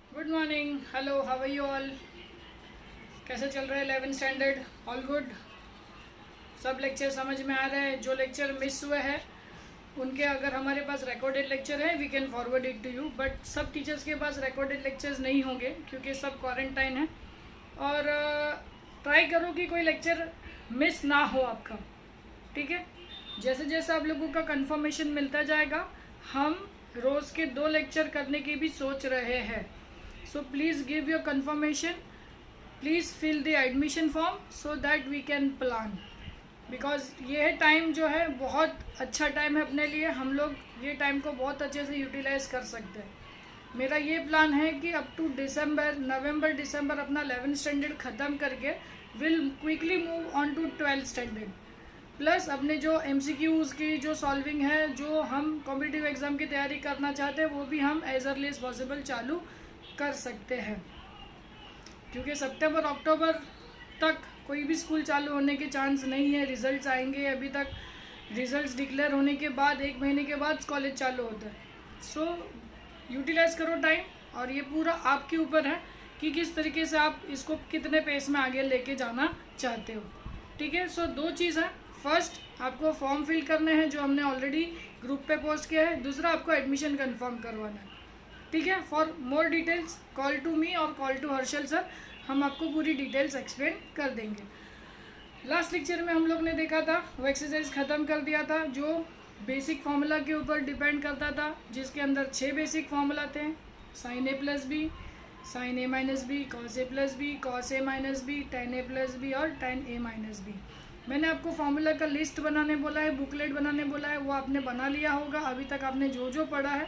Good morning, hello, how are you all. कैसे चल रहा है 11th स्टैंडर्ड? All good? सब लेक्चर समझ में आ रहे हैं? जो लेक्चर मिस हुए हैं उनके अगर हमारे पास रिकॉर्डेड लेक्चर है we can forward it to you, but सब टीचर्स के पास रिकॉर्डेड लेक्चर्स नहीं होंगे क्योंकि सब क्वारंटाइन है। और ट्राई करो कि कोई लेक्चर मिस ना हो आपका, ठीक है। जैसे जैसे आप लोगों का कंफर्मेशन मिलता जाएगा हम रोज़ के 2 लेक्चर करने की भी सोच रहे हैं। So please give your confirmation, please fill the admission form so that we can plan, because ये है टाइम जो है बहुत अच्छा टाइम है अपने लिए। हम लोग ये टाइम को बहुत अच्छे से यूटिलाइज कर सकते हैं। मेरा ये प्लान है कि अप टू नवंबर दिसंबर अपना 11th स्टैंडर्ड ख़त्म करके will quickly move on to 12th standard. Plus अपने जो MCQs की जो सॉल्विंग है, जो हम कॉम्पिटिटिव एग्ज़ाम की तैयारी करना चाहते हैं, वो भी हम एज अर्ली एज पॉसिबल चालू कर सकते हैं, क्योंकि सितंबर अक्टूबर तक कोई भी स्कूल चालू होने के चांस नहीं है। रिजल्ट्स आएंगे, अभी तक रिजल्ट्स डिक्लेयर होने के बाद 1 महीने के बाद कॉलेज चालू होता है। सो यूटिलाइज करो टाइम, और ये पूरा आपके ऊपर है कि किस तरीके से आप इसको कितने पेस में आगे लेके जाना चाहते हो, ठीक है। सो 2 चीज़ है, फर्स्ट आपको फॉर्म फिल करने हैं जो हमने ऑलरेडी ग्रुप पे पोस्ट किया है, दूसरा आपको एडमिशन कंफर्म करवाना है, ठीक है। For more details call to me और कॉल टू हर्षल सर, हम आपको पूरी डिटेल्स एक्सप्लेन कर देंगे। लास्ट लेक्चर में हम लोग ने देखा था, वो एक्सरसाइज ख़त्म कर दिया था जो बेसिक फार्मूला के ऊपर डिपेंड करता था, जिसके अंदर 6 बेसिक फार्मूला थे। Sign A plus B, sign A minus B, cos A plus B, cos A minus B, ten A plus B और टेन ए माइनस बी। मैंने आपको फार्मूला का लिस्ट बनाने बोला है, बुकलेट बनाने बोला है, वो आपने बना लिया होगा। अभी तक आपने जो जो पढ़ा है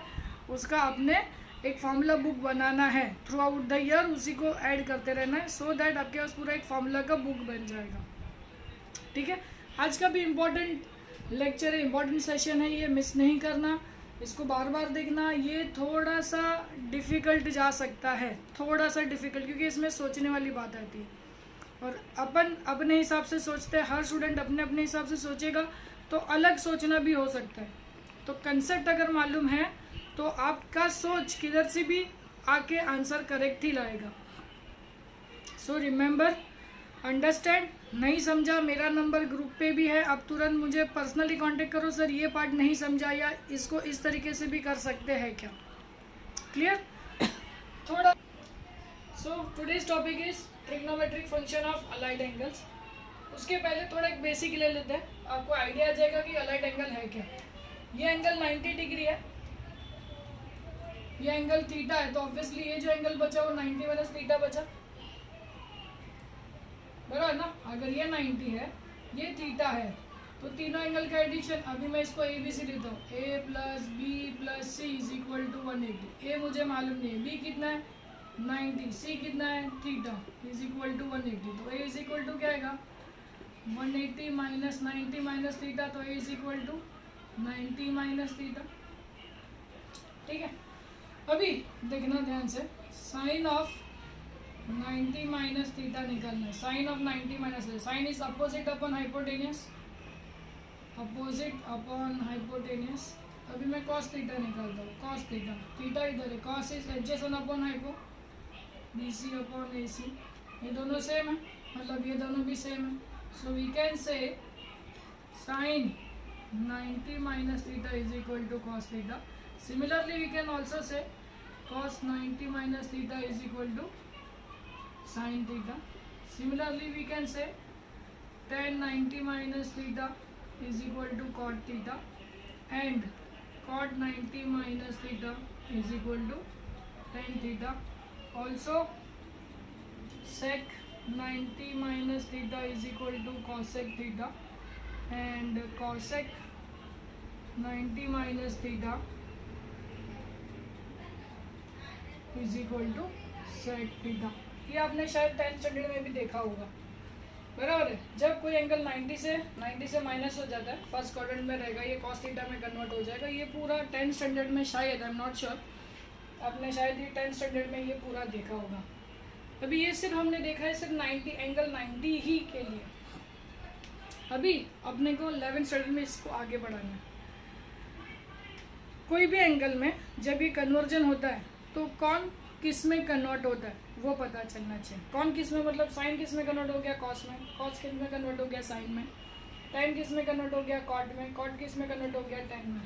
उसका आपने एक फार्मूला बुक बनाना है थ्रू आउट द ईयर, उसी को ऐड करते रहना है सो दैट आपके पास पूरा एक फार्मूला का बुक बन जाएगा, ठीक है। आज का भी इम्पॉर्टेंट लेक्चर है, इम्पॉर्टेंट सेशन है, ये मिस नहीं करना, इसको बार बार देखना। ये थोड़ा सा डिफ़िकल्ट जा सकता है, थोड़ा सा डिफ़िकल्ट, क्योंकि इसमें सोचने वाली बात आती है और अपन अपने हिसाब से सोचते हैं। हर स्टूडेंट अपने अपने हिसाब से सोचेगा तो अलग सोचना भी हो सकता है। तो कंसेप्ट अगर मालूम है तो आपका सोच किधर से भी आके आंसर करेक्ट ही लाएगा। So remember, understand. नहीं समझा, मेरा नंबर ग्रुप पे भी है, आप तुरंत मुझे पर्सनली कांटेक्ट करो, सर ये पार्ट नहीं समझा या इसको इस तरीके से भी कर सकते हैं क्या, क्लियर थोड़ा। So today's topic is trigonometric function of allied angles. उसके पहले थोड़ा एक बेसिक ले लेते हैं, आपको आइडिया आ जाएगा कि अलाइड एंगल है क्या। ये एंगल 90 डिग्री है, ये एंगल थीटा है, तो ऑब्वियसली ये जो एंगल बचा वो 90 माइनस थीटा बचा, बराबर ना। अगर ये 90 है, ये थीटा है, तो तीनों एंगल का एडिशन, अभी मैं इसको ए बी सी देता हूँ, A plus B plus C is equal to 180। ए मुझे मालूम नहीं है, बी कितना है 90, सी कितना है थीटा इज इक्वल टू 180, तो ए इज इक्वल टू क्या आएगा 180 माइनस 90 माइनस थीटा, तो A is equal to 90 minus theta, ठीक है। अभी देखना ध्यान से, साइन ऑफ 90 माइनस थीटा निकालना है। Sine of 90 minus, sine is opposite upon hypotenuse, opposite upon hypotenuse. अभी मैं कॉस थीटा निकालता हूँ, कॉस थीटा, थीटा इधर है, cos is adjacent upon hypo, BC upon AC, ये दोनों सेम है, मतलब ये दोनों भी सेम है। So we can say sine 90 minus theta is equal to cos theta. Similarly, we can also say cos 90 minus theta is equal to sin theta. Similarly, we can say tan 90 minus theta is equal to cot theta, and cot 90 minus theta is equal to tan theta. Also, sec 90 minus theta is equal to cosec theta, and cosec 90 minus theta is equal to sec theta. ये आपने शायद 10th standard में भी देखा होगा, बराबर है। जब कोई एंगल 90 से माइनस हो जाता है, फर्स्ट क्वाड्रेंट में रहेगा, ये कॉस थीटा में कन्वर्ट हो जाएगा। ये पूरा 10th स्टैंडर्ड में शायद, आई एम नॉट श्योर, आपने शायद ये 10th स्टैंडर्ड में ये पूरा देखा होगा। अभी ये सिर्फ हमने देखा है सिर्फ 90 एंगल 90 ही के लिए। अभी अपने को 11th स्टैंडर्ड में इसको आगे बढ़ाना है। कोई भी एंगल में जब ये कन्वर्जन होता है तो कौन किस में कन्वर्ट होता है वो पता चलना चाहिए। कौन किस में, मतलब साइन किस में कन्वर्ट हो गया, कॉस में, कॉस किस में कन्वर्ट हो गया, साइन में, टाइन किस में कन्वर्ट हो गया, कॉट में, कॉट किस में कन्वर्ट हो गया, टैन में,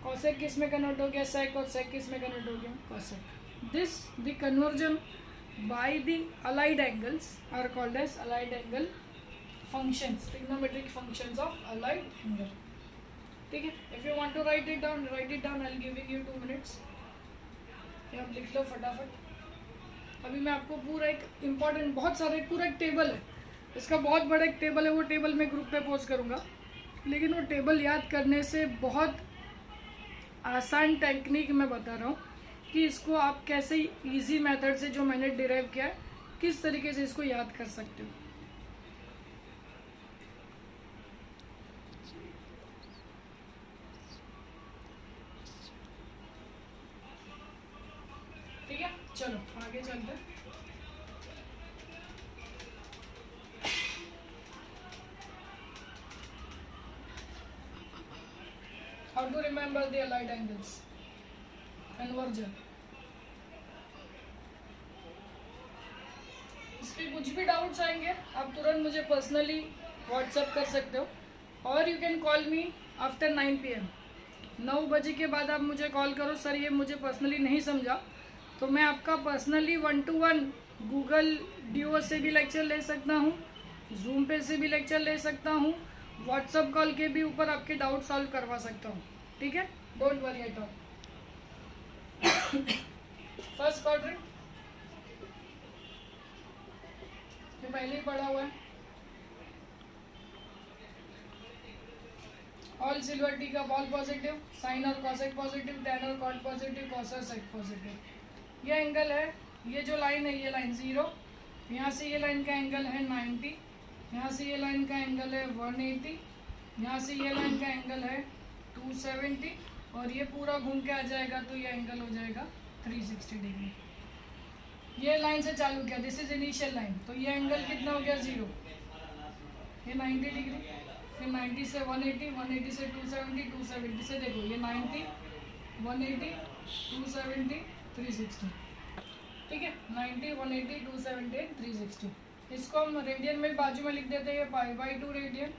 कॉसेक किस में कन्वर्ट हो गया, सेक, और सेक किस में कन्वर्ट हो गया, cosec. This the conversion by the allied angles are called as allied angle functions, trigonometric functions of allied angle. ठीक है, if you want to write it down, write it down, I will giving you 2 minutes. ये आप लिख लो फटाफट। अभी मैं आपको पूरा एक इम्पॉर्टेंट, बहुत सारे, पूरा एक टेबल है, इसका बहुत बड़ा एक टेबल है, वो टेबल मैं ग्रुप पे पोस्ट करूँगा, लेकिन वो टेबल याद करने से बहुत आसान टेक्निक मैं बता रहा हूँ कि इसको आप कैसे इजी मेथड से जो मैंने डिराइव किया है किस तरीके से इसको याद कर सकते हो। ठीक है, चलो आगे चलते हैं। How to remember the allied angles? Conversion. इसके कुछ भी डाउट्स आएंगे आप तुरंत मुझे पर्सनली व्हाट्सएप कर सकते हो, और you can call me after 9 PM। 9 बजे के बाद आप मुझे कॉल करो, सर ये मुझे पर्सनली नहीं समझा, तो मैं आपका पर्सनली 1-to-1 गूगल ड्यूओ से भी लेक्चर ले सकता हूँ, जूम पे से भी लेक्चर ले सकता हूँ, व्हाट्सएप कॉल के भी ऊपर आपके डाउट सॉल्व करवा सकता हूँ। ठीक है, don't worry at all. First quadrant ये पहले ही पढ़ा हुआ है, ऑल सिल्वर टी का बॉल पॉजिटिव, साइन और कॉसेक पॉजिटिव, टैन और कॉट पॉजिटिव, कॉस और सेक पॉजिटिव। ये एंगल है, ये जो लाइन है ये लाइन 0, यहाँ से ये लाइन का एंगल है 90, यहाँ से ये लाइन का एंगल है 180, यहाँ से ये लाइन का एंगल है 270, और ये पूरा घूम के आ जाएगा तो ये एंगल हो जाएगा 360 डिग्री। ये लाइन से चालू किया, दिस इज इनिशियल लाइन, तो ये एंगल कितना हो गया 0, ये 90 डिग्री, फिर 90 से 180, 180 से 270, 270 से देखो ये 90, 180, 270, 360। ठीक है, 90, 180, 270, 360। इसको हम रेडियन में बाजू में लिख देते हैं, ये π/2 रेडियन,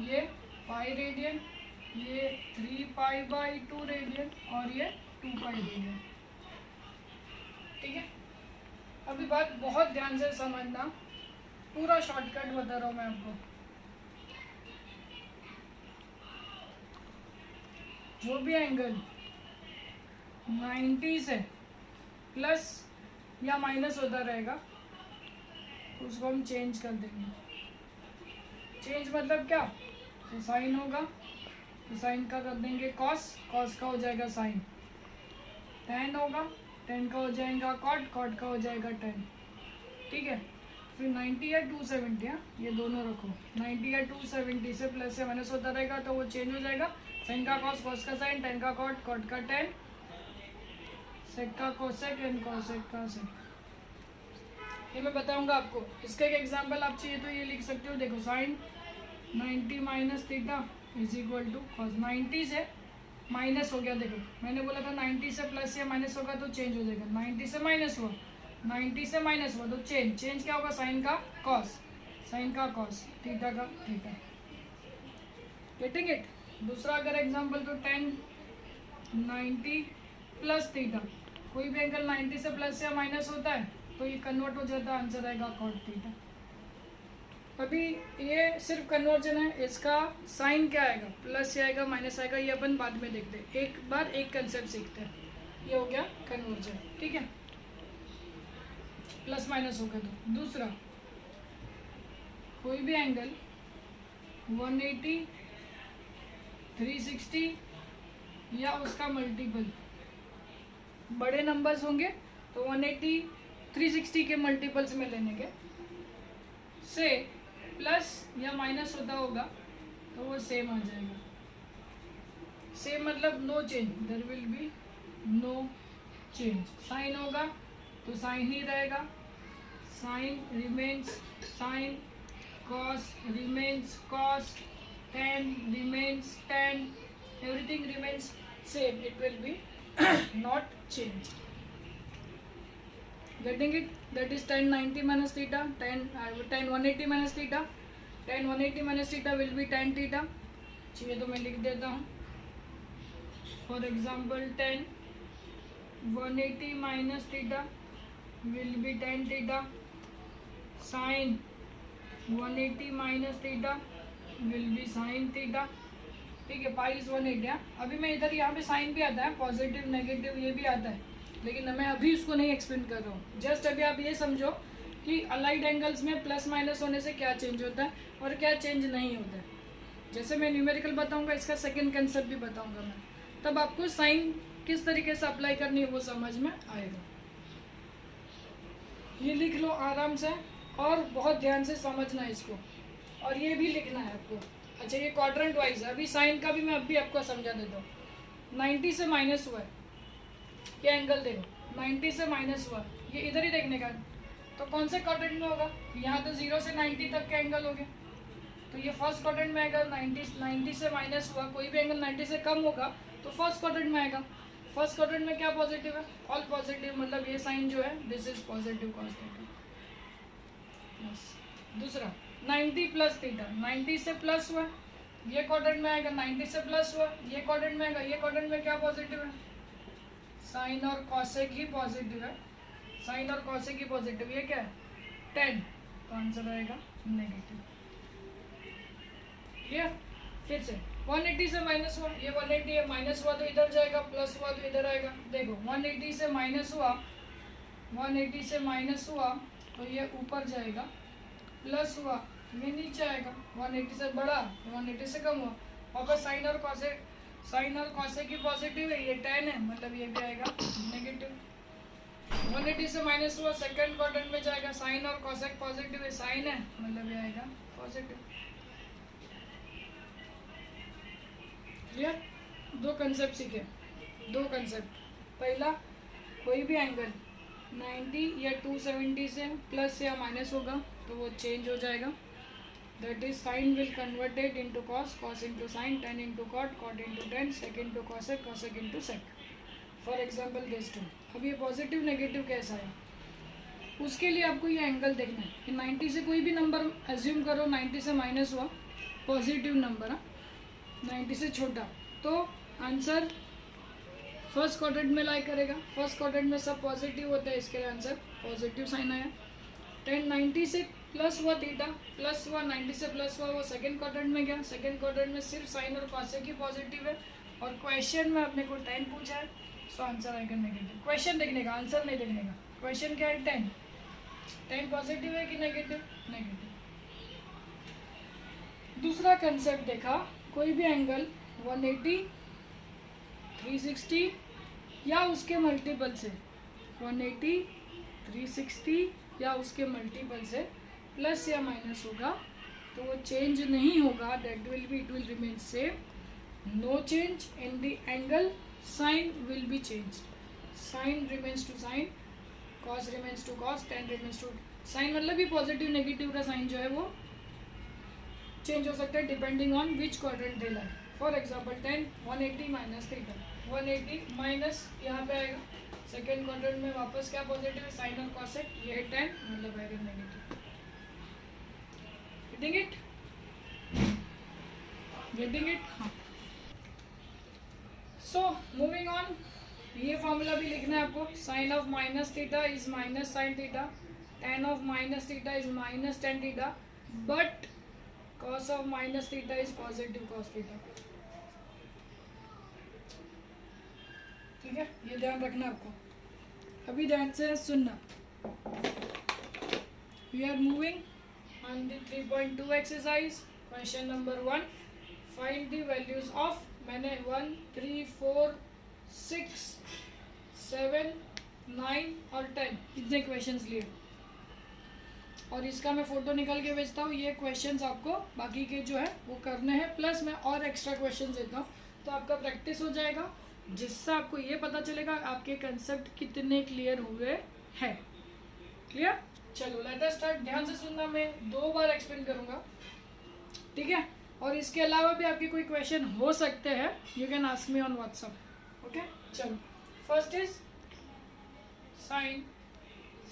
ये पाई रेडियन, ये 3π/2 रेडियन, और ये 2π रेडियन। ठीक है, अभी बात बहुत ध्यान से समझना, पूरा शॉर्टकट बता रहा हूँ मैं आपको। जो भी एंगल 90 से प्लस या माइनस होता रहेगा उसको हम चेंज कर देंगे। चेंज मतलब क्या, तो साइन होगा तो साइन का कर देंगे कॉस, कॉस का हो जाएगा साइन, टैन होगा, टैन का हो जाएगा कॉट, कॉट का हो जाएगा टैन। ठीक है, फिर 90 या 270, ये दोनों रखो, 90 या 270 से प्लस या माइनस होता रहेगा तो वो चेंज हो जाएगा, साइन का कॉस, कॉस का साइन, टैन का कॉट, कॉट का टैन, सेक का कोसेक एंड कोसेक का सेक। ये मैं बताऊंगा आपको, इसका एक एग्जांपल आप चाहिए तो ये लिख सकते हो, देखो sine 90 minus theta is equal to cos. 90 से माइनस हो गया, देखो मैंने बोला था 90 से प्लस या माइनस होगा तो चेंज हो जाएगा, 90 से माइनस हुआ, 90 से माइनस हुआ तो चेंज, चेंज क्या होगा, साइन का कॉस, साइन का कॉस, थीटा का थीटा। Getting it. दूसरा अगर एग्जांपल तो 10 90 प्लस थीटा, कोई भी एंगल 90 से प्लस या माइनस होता है तो ये कन्वर्ट हो जाता है, आंसर आएगा कॉट थीटा। अभी ये सिर्फ कन्वर्जन है, इसका साइन क्या आएगा, प्लस या आएगा माइनस आएगा, ये अपन बाद में देखते हैं, एक बार एक कंसेप्ट सीखते हैं। ये हो गया कन्वर्जन। ठीक है, प्लस माइनस होगा तो। दूसरा, कोई भी एंगल 180 360 या उसका मल्टीपल, बड़े नंबर्स होंगे तो 180 360 के मल्टीपल्स में लेने के, से प्लस या माइनस होता होगा तो वो सेम आ जाएगा। सेम मतलब no change, there will be no change. Sine होगा तो साइन ही रहेगा, sine remains sine, cos remains cos, tan remains tan, everything remains same, it will be not change. Getting it, that is tan 90 minus theta, tan 180 minus theta, tan 180 minus theta will be tan theta. चलिए तो मैं लिख देता हूँ, for example tan 180 minus theta will be tan theta, sin 180 minus theta will B sin theta. ठीक है, pi is 180। अभी मैं इधर यहाँ पे साइन भी आता है, पॉजिटिव नेगेटिव ये भी आता है, लेकिन मैं अभी उसको नहीं एक्सप्लेन कर रहा हूँ। जस्ट अभी आप ये समझो कि अलाइड एंगल्स में प्लस माइनस होने से क्या चेंज होता है और क्या चेंज नहीं होता है। जैसे मैं न्यूमेरिकल बताऊंगा, इसका सेकंड कंसेप्ट भी बताऊंगा मैं, तब आपको साइन किस तरीके से अप्लाई करनी है वो समझ में आएगा। ये लिख लो आराम से और बहुत ध्यान से समझना है इसको, और ये भी लिखना है आपको। अच्छा, ये क्वाड्रेंट वाइज है, अभी साइन का भी मैं अभी आपको समझा देता हूँ। 90 से माइनस हुआ है, ये एंगल देखो 90 से माइनस हुआ, ये इधर ही देखने का, तो कौन से क्वाड्रेंट में होगा? यहाँ तो 0 से 90 तक के एंगल हो गए, तो ये फर्स्ट क्वाड्रेंट में आएगा। 90 से माइनस हुआ, कोई भी एंगल 90 से कम होगा तो फर्स्ट क्वाड्रेंट में आएगा। फर्स्ट क्वाड्रेंट में क्या पॉजिटिव है? ऑल पॉजिटिव, मतलब ये साइन जो है this is positive cos theta. दूसरा 90 प्लस थीटा, 90 से प्लस हुआ, ये क्वाड्रेंट में आएगा। 90 से प्लस हुआ, ये क्वाड्रेंट में आएगा। ये क्वाड्रेंट में क्या पॉजिटिव है? साइन और कॉसेक ही पॉजिटिव है, साइन और कॉसेक ही पॉजिटिव। ये क्या है? 10, तो आंसर आएगा नेगेटिव। क्लियर? फिर से 180 से माइनस हुआ, ये 180 है, माइनस हुआ तो इधर जाएगा, प्लस हुआ तो इधर आएगा। देखो 180 से माइनस हुआ, 180 से माइनस हुआ तो ये ऊपर जाएगा, प्लस हुआ ये नीचे आएगा। 180 से बड़ा, 180 से कम हुआ, वापस साइन और कॉसेक, साइन और कॉसेक की पॉजिटिव है, ये 10 है, मतलब ये भी आएगा नेगेटिव। 180 से माइनस हुआ, सेकंड क्वाड्रेंट में जाएगा, साइन और कॉसेक पॉजिटिव है, साइन है, मतलब ये आएगा पॉजिटिव। क्लियर? दो कंसेप्ट सीखे, दो कंसेप्ट। पहला, कोई भी एंगल 90 या 270 से प्लस या माइनस होगा तो वो चेंज हो जाएगा, that is sine will converted into cos, cos into sine, tan into cot, cot into tan, sec into cosec, cosec into sec. For example this too. अब ये पॉजिटिव नेगेटिव कैसा है, उसके लिए आपको ये एंगल देखना है कि 90 से कोई भी नंबर एज्यूम करो, 90 से माइनस हुआ, पॉजिटिव नंबर है, 90 से छोटा, तो आंसर फर्स्ट क्वाड्रेंट में लाई करेगा। फर्स्ट क्वाड्रेंट में सब पॉजिटिव होता है, इसके लिए आंसर पॉजिटिव साइन आया। 10 90 से प्लस हुआ थीटा, प्लस हुआ, 90 से प्लस हुआ, वो सेकंड क्वाड्रेंट में गया। सेकंड क्वाड्रेंट में सिर्फ साइन और कॉसेक ही पॉजिटिव है, और क्वेश्चन में अपने को 10 पूछा है, सो आंसर आएगा नेगेटिव। क्वेश्चन देखने का, आंसर नहीं देखने का। क्वेश्चन क्या है? 10, 10 पॉजिटिव है कि नेगेटिव? नेगेटिव। दूसरा कंसेप्ट देखा, कोई भी एंगल 180, 360 या उसके मल्टीपल से, 180, 360 या उसके मल्टीपल से प्लस या माइनस होगा तो वो चेंज नहीं होगा, that will be, it will remain same. No change in the angle, sine will be change, sine remains to sine, cos remains to cos, tan remains to sine, मतलब भी positive negative का sign जो है वो change हो सकता है depending on which quadrant दे लाए। For example 10 180 minus theta, 180 minus यहाँ पे आएगा, सेकेंड क्वाड्रेंट में वापस क्या पॉजिटिव है? साइन और कॉसेक, ये 10, मतलब आएगा negative. Getting it? Getting it? हाँ। सो मूविंग ऑन, ये फॉर्मूला भी लिखना है आपको। Sine of minus theta is minus sine theta, tan of minus theta is minus tan theta, but cos of minus theta is positive cos theta। ठीक है, ये ध्यान रखना आपको। अभी ध्यान से सुनना। We are moving on the 3.2 exercise, question number 1। Find the values of, मैंने 1, 3, 4, 6, 7, 9 और 10 इतने क्वेश्चंस लिए, और इसका मैं फ़ोटो निकल के भेजता हूँ। ये क्वेश्चंस आपको बाकी के जो है वो करने हैं, प्लस मैं और एक्स्ट्रा क्वेश्चंस देता हूँ, तो आपका प्रैक्टिस हो जाएगा, जिससे आपको ये पता चलेगा आपके कंसेप्ट कितने क्लियर हुए हैं। क्लियर? चलो लेट अस स्टार्ट। ध्यान से सुनना, मैं 2 बार एक्सप्लेन करूँगा, ठीक है? और इसके अलावा भी आपके कोई क्वेश्चन हो सकते हैं, you can ask me on WhatsApp. Okay, चलो। First is sine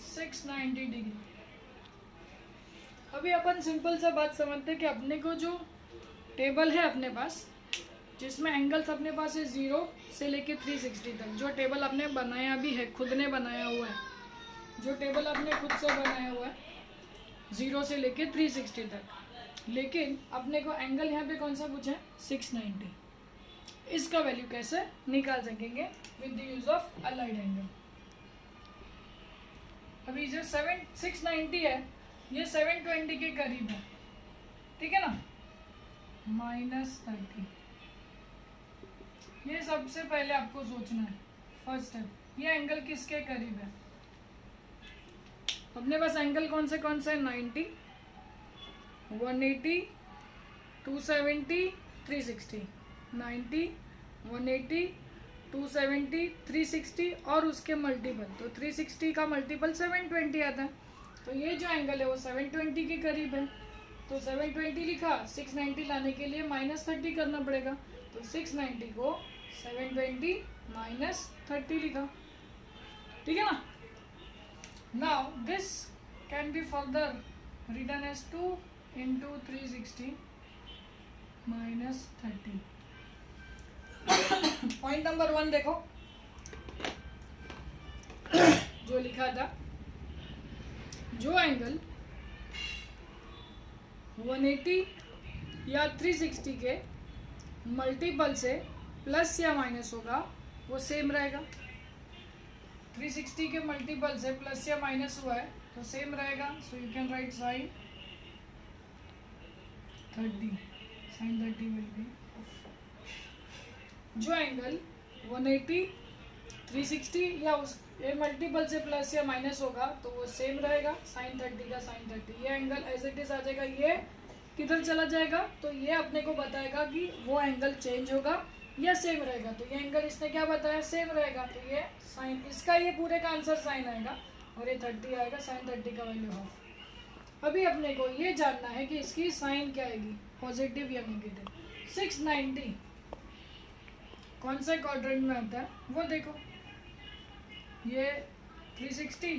690 degree. अभी अपन सिंपल सा बात समझते हैं कि अपने को जो टेबल है अपने पास, जिसमें एंगल्स अपने पास है 0 से लेके 360 तक, जो टेबल आपने बनाया भी है, खुद ने बनाया हुआ है, जो टेबल आपने खुद से बनाया हुआ है 0 से लेके 360 तक। लेकिन अपने को एंगल यहाँ पे कौन सा पूछा है? 690। इसका वैल्यू कैसे निकाल सकेंगे? With the use of allied angle. अभी जो 690 है ये 720 के करीब है, ठीक है ना, -30। ये सबसे पहले आपको सोचना है, फर्स्ट स्टेप। ये एंगल किसके करीब है? अपने पास एंगल कौन से है? 90, 180, 270, 360। 90, 180, 270, 360 और उसके मल्टीपल, तो 360 का मल्टीपल 720 आता है। तो ये जो एंगल है वो 720 के करीब है। तो 720 लिखा, 690 लाने के लिए -30 करना पड़ेगा। तो 690 को 720 -30 लिखा, ठीक है ना। Now this can be further written as 2 into 360 -30। Point number 1 देखो जो लिखा था, जो एंगल 180 या 360 के मल्टीपल से प्लस या माइनस होगा वो सेम रहेगा। 360 के मल्टीपल से प्लस या माइनस हुआ है तो सेम रहेगा। So you can write sin 30 will be, जो एंगल 180 360 या उस मल्टीपल से प्लस या माइनस होगा तो वो सेम रहेगा, sin 30 का sin 30। ये एंगल एज इट इज आ जाएगा, ये किधर चला जाएगा? तो ये अपने को बताएगा कि वो एंगल चेंज होगा या सेम रहेगा। तो ये एंगल इसने क्या बताया? सेम रहेगा। तो ये साइन, इसका ये पूरे का आंसर साइन आएगा और ये 30 आएगा, sin 30 का वैल्यू हाफ। अभी अपने को ये जानना है कि इसकी साइन क्या आएगी, पॉजिटिव या नेगेटिव। 690 कौन सा क्वाड्रेंट में आता है वो देखो, ये 360,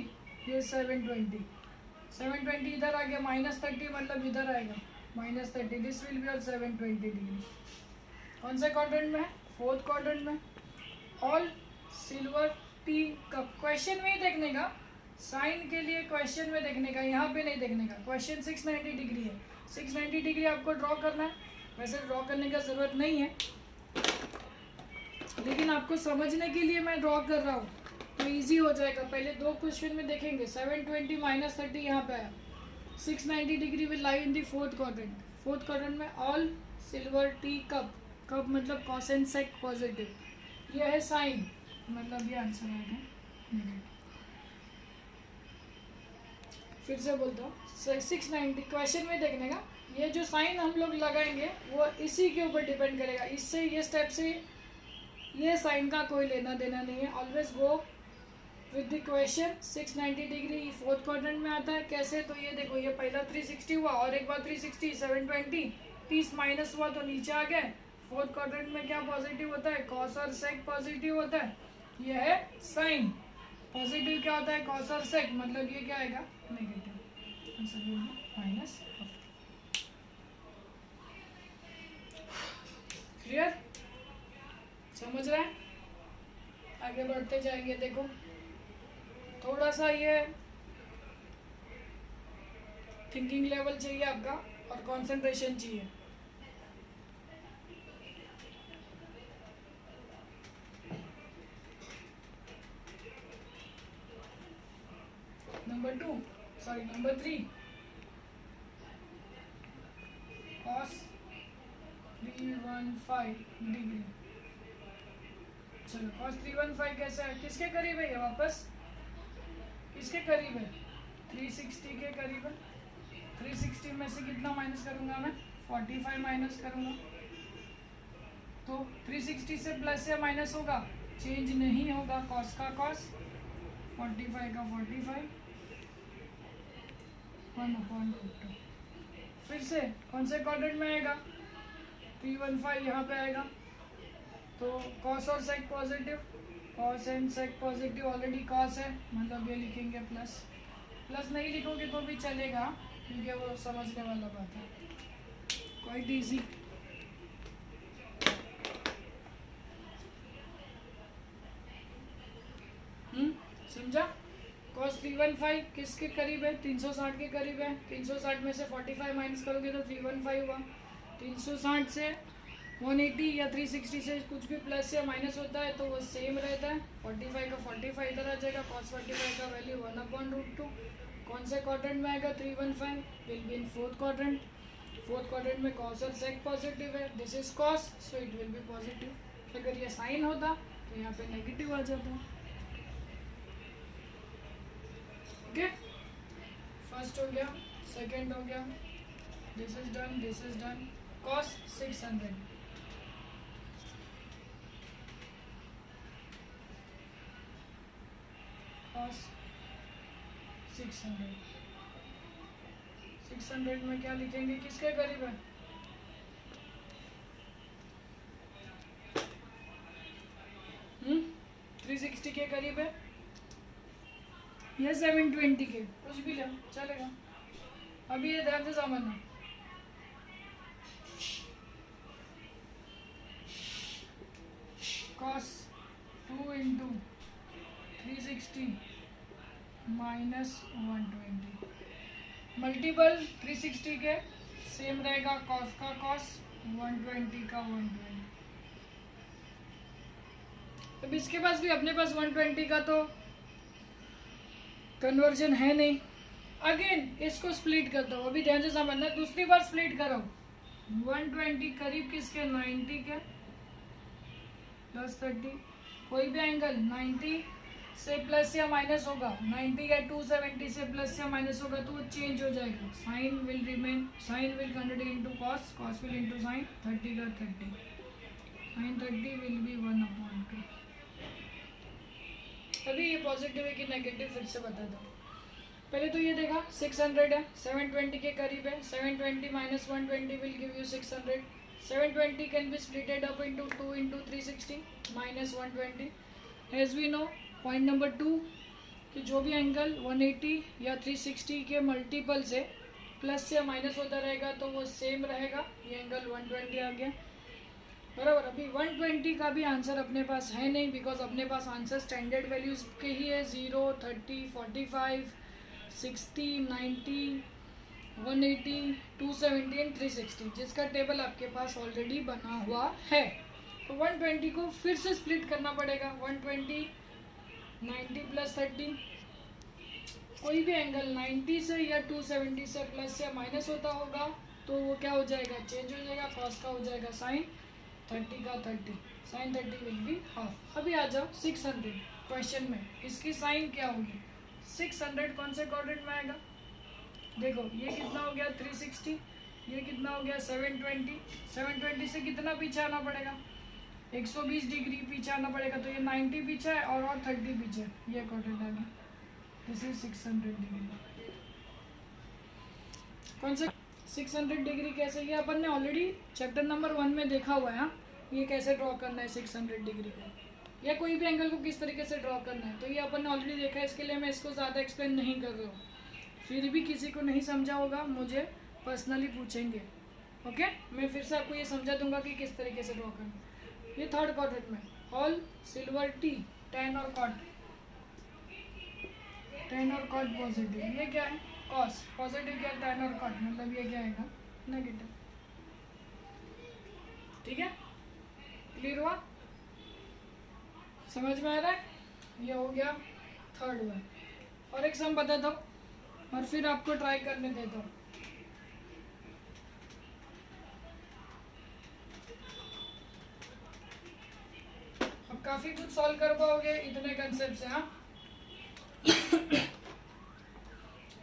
ये 720। 720 इधर आ गया, -30 मतलब इधर आएगा -30। दिस विल बी और 720 डिग्री। कौन सा क्वाड्रेंट में है? 4th क्वाड्रेंट में। All silver tea cup. Question में ही देखने का, साइन के लिए क्वेश्चन में देखने का, यहाँ पे नहीं देखने का। क्वेश्चन 690 डिग्री है, 690 डिग्री आपको ड्रॉ करना है। वैसे ड्रॉ करने का ज़रूरत नहीं है, लेकिन आपको समझने के लिए मैं ड्रॉ कर रहा हूँ तो इजी हो जाएगा। पहले 2 क्वेश्चन में देखेंगे, 720 -30 यहाँ पे आया। 690 degree will lie in the 4th quadrant. 4th quadrant में all silver tea cup, cup मतलब कॉस एंड सेक पॉजिटिव। यह है साइन, मतलब ये आंसर आएगा नेगेटिव। फिर से बोलता हूँ, 690 क्वेश्चन में देखने का, ये जो साइन हम लोग लगाएंगे वो इसी के ऊपर डिपेंड करेगा। इससे ये स्टेप से ये साइन का कोई लेना देना नहीं है। Always go with the question. 690 degree 4th quadrant में आता है। कैसे? तो ये देखो, ये पहला 360 हुआ और एक बार 360, 720, 30 माइनस हुआ तो नीचे आ गए। 4th क्वाड्रेंट में क्या पॉजिटिव होता है? कॉस और सेक पॉजिटिव होता है। ये है साइन। पॉजिटिव क्या होता है? कॉस और सेक, मतलब ये क्या आएगा? नेगेटिव। माइनस। क्लियर? समझ रहे हैं? आगे बढ़ते जाएंगे। देखो थोड़ा सा ये थिंकिंग लेवल चाहिए आपका और कंसंट्रेशन चाहिए। Number 3 cos 315 degree. चलो cos 315 कैसे है? किसके करीब है ये? वापस किसके करीब है? 360 के करीब है। 360 में से कितना माइनस करूंगा मैं? 45 माइनस करूंगा। तो 360 से प्लस या माइनस होगा? चेंज नहीं होगा। cos का cos, 45 का 45, 1/2। फिर से कौन से क्वाड्रेंट में आएगा? 315 यहाँ पे आएगा। तो cos और sec पॉजिटिव, cos and sec positive, already cos है मतलब ये लिखेंगे प्लस। प्लस नहीं लिखोगे तो भी चलेगा क्योंकि वो समझने वाला बात है, क्वाइट इजी। समझा? कॉस 315 किसके करीब है? 360 के करीब है। 360 में से 45 माइनस करोगे तो 315 हुआ। 360 से 180 या 360 से कुछ भी प्लस या माइनस होता है तो वो सेम रहता है। 45 का 45 इधर आ जाएगा। कॉस 45 का वैल्यू 1/√2। कौन से क्वाड्रेंट में आएगा? 315 will be in fourth quadrant. Fourth quadrant में कॉस और सेक पॉजिटिव है। This is cos so it will B positive. अगर ये साइन होता तो यहाँ पे नेगेटिव आ जाता। ओके, फर्स्ट हो गया, सेकंड हो गया, this is done, this is done. Cos 600, cos 600। 600 में क्या लिखेंगे? किसके करीब है? हम्म, 360 के करीब है या 720 के, कुछ भी लो चलेगा। अभी ये ध्यान से समझना, cos 2 इंटू 360 माइनस 120 मल्टीपल 360 के सेम रहेगा। cos का cos, 120 का 120। अब इसके पास भी अपने पास 120 का तो कन्वर्जन है नहीं। अगेन इसको स्प्लिट करता हूँ, अभी ध्यान से समझना। दूसरी बार स्प्लिट करो, 120 करीब किसके? 90 के, प्लस 30। कोई भी एंगल 90 से प्लस या माइनस होगा, 90 या 270 से प्लस या माइनस होगा तो वो चेंज हो जाएगा। Sine will remain, sine will convert into cos, cos will into sine. 30 का 30, साइन 30 विल बी 1/2। अभी ये पॉजिटिव है कि नेगेटिव फिर से बता दो। पहले तो ये देखा 600 है, 720 के करीब है। 720 minus 120 will give you 600। 720 can be splitted up into 2 into 360 minus 120। As we know point number 2 कि जो भी एंगल 180 या 360 के मल्टीपल से प्लस या माइनस होता रहेगा तो वो सेम रहेगा। ये एंगल 120 आ गया बराबर। अभी 120 का भी आंसर अपने पास है नहीं, बिकॉज अपने पास आंसर स्टैंडर्ड वैल्यूज के ही है। 0, 30, 45, 60, 90, 180, 270 एंड 360, जिसका टेबल आपके पास ऑलरेडी बना हुआ है। तो 120 को फिर से स्प्लिट करना पड़ेगा। 120, 90 प्लस 30, कोई भी एंगल 90 से या 270 से प्लस या माइनस होता होगा तो वो क्या हो जाएगा? चेंज हो जाएगा। कॉस का हो जाएगा साइन, 30 का 30, साइन 30 विल बी हाफ। अभी आ जाओ 600 क्वेश्चन में, इसकी साइन क्या होगी? 600 कौन से क्वाड्रेंट में आएगा? देखो ये कितना हो गया? 360। ये कितना हो गया? 720। 720 से कितना पीछे आना पड़ेगा? 120 डिग्री पीछे आना पड़ेगा। तो ये 90 पीछे है और 30 पीछे, ये क्वाड्रेंट आ गया। This is 600 degree. कौन से 600 डिग्री कैसे? ये अपन ने ऑलरेडी चैप्टर नंबर 1 में देखा हुआ है। हाँ, ये कैसे ड्रॉ करना है 600 डिग्री को, या कोई भी एंगल को किस तरीके से ड्रॉ करना है, तो ये अपन ने ऑलरेडी देखा है। इसके लिए मैं इसको ज़्यादा एक्सप्लेन नहीं कर रहा हूँ। फिर भी किसी को नहीं समझा होगा मुझे पर्सनली पूछेंगे, ओके? मैं फिर से आपको ये समझा दूंगा कि किस तरीके से ड्रॉ करना है। ये थर्ड क्वाड्रेंट में ऑल सिल्वर टी, tan और cot, tan और cot पॉजिटिव। ये क्या है? कॉस पॉजिटिव क्या? tan और cot, मतलब ये क्या आएगा? नेगेटिव। ठीक है, क्लियर हुआ? समझ में आ रहा है? ये हो गया थर्ड वन। और एक सम बता दो और फिर आपको ट्राई करने देता हूँ। अब काफी कुछ सॉल्व कर पाओगे इतने कंसेप्ट से। हाँ,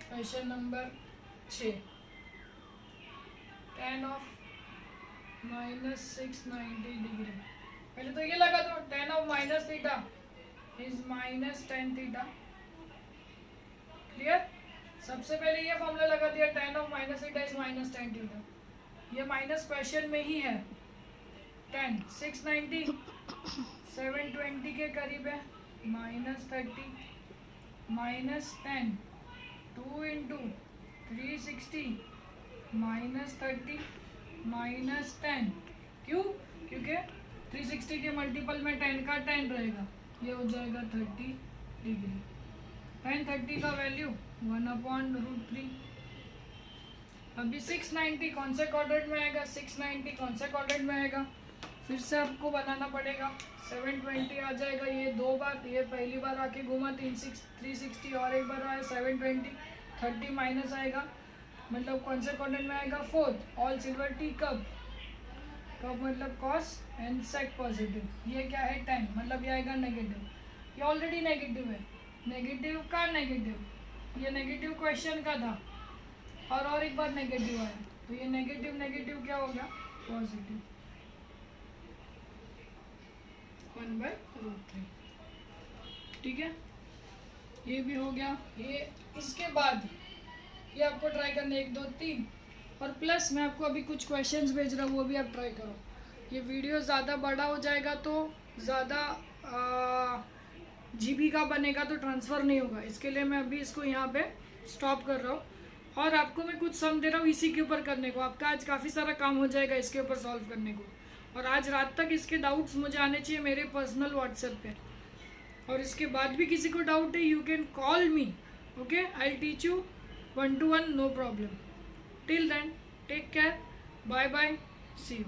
question number 6, tan of -690 degree. पहले तो ये लगा दो, tan of minus theta is minus tan theta. Clear? सबसे पहले ये फॉर्मूला लगा दिया, tan of minus theta is minus tan theta. ये माइनस क्वेश्चन में ही है। tan 690 720 के करीब है, -30 -10, 2 इंटू 360 -30 -10। क्यों? क्योंकि 360 के मल्टीपल में 10 का 10 रहेगा, ये हो जाएगा 30 डिग्री। tan 30 का वैल्यू 1/√3। अभी 690 कौन से क्वाड्रेंट में आएगा? 690 कौन से क्वाड्रेंट में आएगा? फिर से आपको बनाना पड़ेगा। 720 आ जाएगा, ये 2 बार, ये पहली बार आके घूमा 360 और एक बार आया 720, 30 माइनस आएगा, मतलब कौन से क्वाड्रेंट में आएगा? 4th। ऑल सिल्वर टी कब मतलब कॉस एंड सेक पॉजिटिव। ये क्या है? 10, मतलब ये आएगा नेगेटिव। ये ऑलरेडी नेगेटिव है। नेगेटिव का नेगेटिव, ये नेगेटिव क्वेश्चन का था और एक बार नेगेटिव आया, तो ये नेगेटिव नेगेटिव क्या होगा? पॉजिटिव। 1/√3। ठीक है, ये भी हो गया। ये इसके बाद ये आपको ट्राई करना 1 2 3 और प्लस मैं आपको अभी कुछ क्वेश्चंस भेज रहा हूँ, वो भी आप ट्राई करो। ये वीडियो ज़्यादा बड़ा हो जाएगा तो ज़्यादा जीबी का बनेगा तो ट्रांसफ़र नहीं होगा, इसके लिए मैं अभी इसको यहाँ पे स्टॉप कर रहा हूँ और आपको मैं कुछ सम दे रहा हूँ इसी के ऊपर करने को। आपका आज काफ़ी सारा काम हो जाएगा इसके ऊपर सॉल्व करने को, और आज रात तक इसके डाउट्स मुझे आने चाहिए मेरे पर्सनल व्हाट्सएप पे। और इसके बाद भी किसी को डाउट है, you can call me, okay? I will teach you 1 to 1, no problem. Till then take care, bye bye, see you.